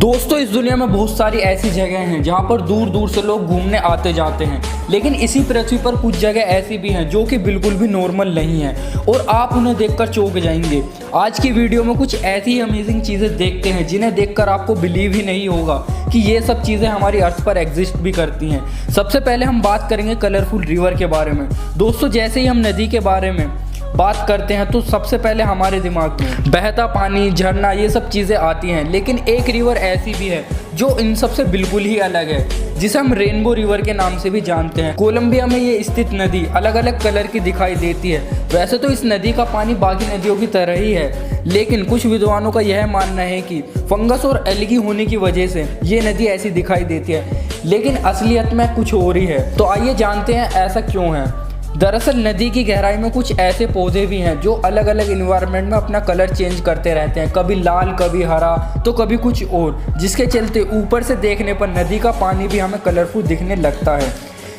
दोस्तों, इस दुनिया में बहुत सारी ऐसी जगह हैं जहाँ पर दूर दूर से लोग घूमने आते जाते हैं, लेकिन इसी पृथ्वी पर कुछ जगह ऐसी भी हैं जो कि बिल्कुल भी नॉर्मल नहीं हैं और आप उन्हें देखकर चौंक जाएंगे। आज की वीडियो में कुछ ऐसी अमेजिंग चीज़ें देखते हैं जिन्हें देखकर आपको बिलीव ही नहीं होगा कि ये सब चीज़ें हमारी अर्थ पर एग्जिस्ट भी करती हैं। सबसे पहले हम बात करेंगे कलरफुल रिवर के बारे में। दोस्तों, जैसे ही हम नदी के बारे में बात करते हैं तो सबसे पहले हमारे दिमाग में बहता पानी, झरना, ये सब चीज़ें आती हैं, लेकिन एक रिवर ऐसी भी है जो इन सब से बिल्कुल ही अलग है, जिसे हम रेनबो रिवर के नाम से भी जानते हैं। कोलंबिया में ये स्थित नदी अलग अलग कलर की दिखाई देती है। वैसे तो इस नदी का पानी बाकी नदियों की तरह ही है, लेकिन कुछ विद्वानों का यह मानना है कि फंगस और एल्गी होने की वजह से ये नदी ऐसी दिखाई देती है, लेकिन असलियत में कुछ और ही है। तो आइए जानते हैं ऐसा क्यों है। दरअसल नदी की गहराई में कुछ ऐसे पौधे भी हैं जो अलग अलग इन्वायरमेंट में अपना कलर चेंज करते रहते हैं, कभी लाल, कभी हरा, तो कभी कुछ और, जिसके चलते ऊपर से देखने पर नदी का पानी भी हमें कलरफुल दिखने लगता है।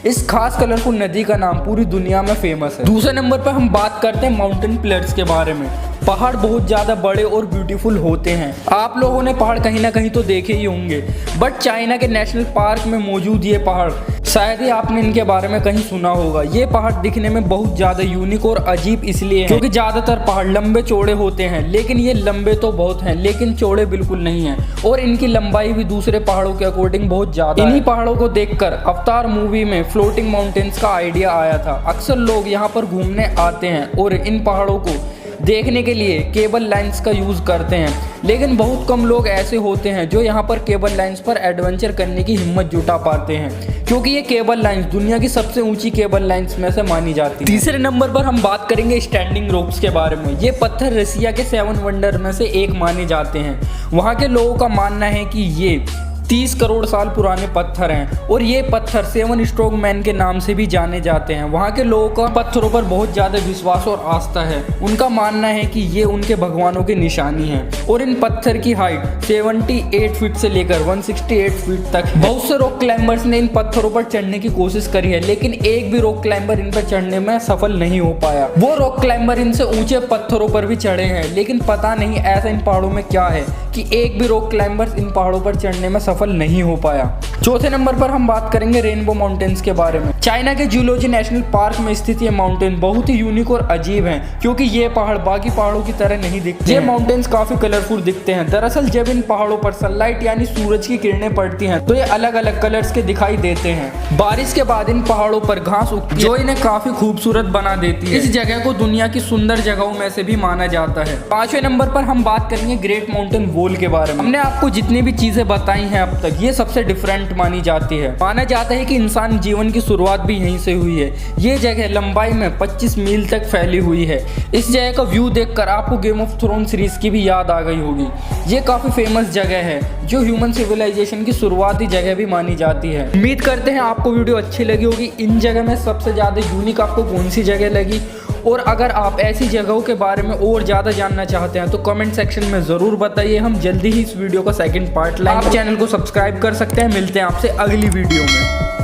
इस खास कलरफुल नदी का नाम पूरी दुनिया में फेमस है। दूसरे नंबर पर हम बात करते हैं माउंटेन पिलर्स के बारे में। पहाड़ बहुत ज़्यादा बड़े और ब्यूटीफुल होते हैं। आप लोगों ने पहाड़ कहीं ना कहीं तो देखे ही होंगे, बट चाइना के नेशनल पार्क में मौजूद ये पहाड़, शायद ही आपने इनके बारे में कहीं सुना होगा। ये पहाड़ दिखने में बहुत ज़्यादा यूनिक और अजीब इसलिए है क्योंकि ज़्यादातर पहाड़ लंबे चौड़े होते हैं, लेकिन ये लंबे तो बहुत हैं लेकिन चौड़े बिल्कुल नहीं हैं, और इनकी लंबाई भी दूसरे पहाड़ों के अकॉर्डिंग बहुत ज़्यादा है। इन्हीं पहाड़ों को देखकर अवतार मूवी में फ्लोटिंग माउंटेन्स का आइडिया आया था। अक्सर लोग यहाँ पर घूमने आते हैं और इन पहाड़ों को देखने के लिए केबल लाइंस का यूज़ करते हैं, लेकिन बहुत कम लोग ऐसे होते हैं जो यहाँ पर केबल लाइंस पर एडवेंचर करने की हिम्मत जुटा पाते हैं, क्योंकि ये केबल लाइंस दुनिया की सबसे ऊंची केबल लाइंस में से मानी जाती है। तीसरे नंबर पर हम बात करेंगे स्टैंडिंग रोप्स के बारे में। ये पत्थर रसिया के 7 वंडर में से एक माने जाते हैं। वहाँ के लोगों का मानना है कि ये 30 करोड़ साल पुराने पत्थर हैं और ये पत्थर 7 स्ट्रोक मैन के नाम से भी जाने जाते हैं। वहाँ के लोगों का पत्थरों पर बहुत ज़्यादा विश्वास और आस्था है। उनका मानना है कि ये उनके भगवानों की निशानी है, और इन पत्थर की हाइट 78 फीट से लेकर 168 फीट तक है। बहुत से रॉक क्लाइंबर्स ने इन पत्थरों पर चढ़ने की कोशिश करी है, लेकिन एक भी रॉक क्लाइंबर इन पर चढ़ने में सफल नहीं हो पाया। वो रॉक क्लाइंबर इनसे ऊंचे पत्थरों पर भी चढ़े हैं, लेकिन पता नहीं ऐसा इन पहाड़ों में क्या है कि एक भी रॉक क्लाइंबर्स इन पहाड़ों पर चढ़ने में सफल नहीं हो पाया। चौथे नंबर पर हम बात करेंगे रेनबो माउंटेन्स के बारे में। चाइना के जूलॉजी नेशनल पार्क में स्थित ये माउंटेन बहुत ही यूनिक और अजीब हैं, क्योंकि ये पहाड़ बाकी पहाड़ों की तरह नहीं दिखते। ये माउंटेन्स काफी कलरफुल दिखते हैं। दरअसल जब इन पहाड़ों पर सनलाइट यानी सूरज की किरणें पड़ती हैं तो ये अलग अलग कलर्स के दिखाई देते हैं। बारिश के बाद इन पहाड़ों पर घास उगती है जो इन्हें काफी खूबसूरत बना देती है। इस जगह को दुनिया की सुंदर जगहों में से भी माना जाता है। पांचवें नंबर पर हम बात करेंगे ग्रेट माउंटेन वॉल के बारे में। हमने आपको जितनी भी चीजें बताई हैं अब तक, ये सबसे डिफरेंट मानी जाती है। माना जाता है कि इंसान जीवन की शुरुआत भी यहीं से हुई है। ये जगह लंबाई में 25 मील तक फैली हुई है। इस जगह का व्यू देखकर आपको गेम ऑफ थ्रोन सीरीज की भी याद आ गई होगी। ये काफी फेमस जगह है जो ह्यूमन सिविलाइजेशन की शुरुआती जगह भी मानी जाती है। उम्मीद करते हैं आपको वीडियो अच्छी लगी होगी। इन जगह में सबसे ज्यादा यूनिक आपको कौन सी जगह लगी, और अगर आप ऐसी जगहों के बारे में और ज़्यादा जानना चाहते हैं तो कमेंट सेक्शन में ज़रूर बताइए। हम जल्दी ही इस वीडियो का सेकंड पार्ट लाएंगे। आप चैनल को सब्सक्राइब कर सकते हैं। मिलते हैं आपसे अगली वीडियो में।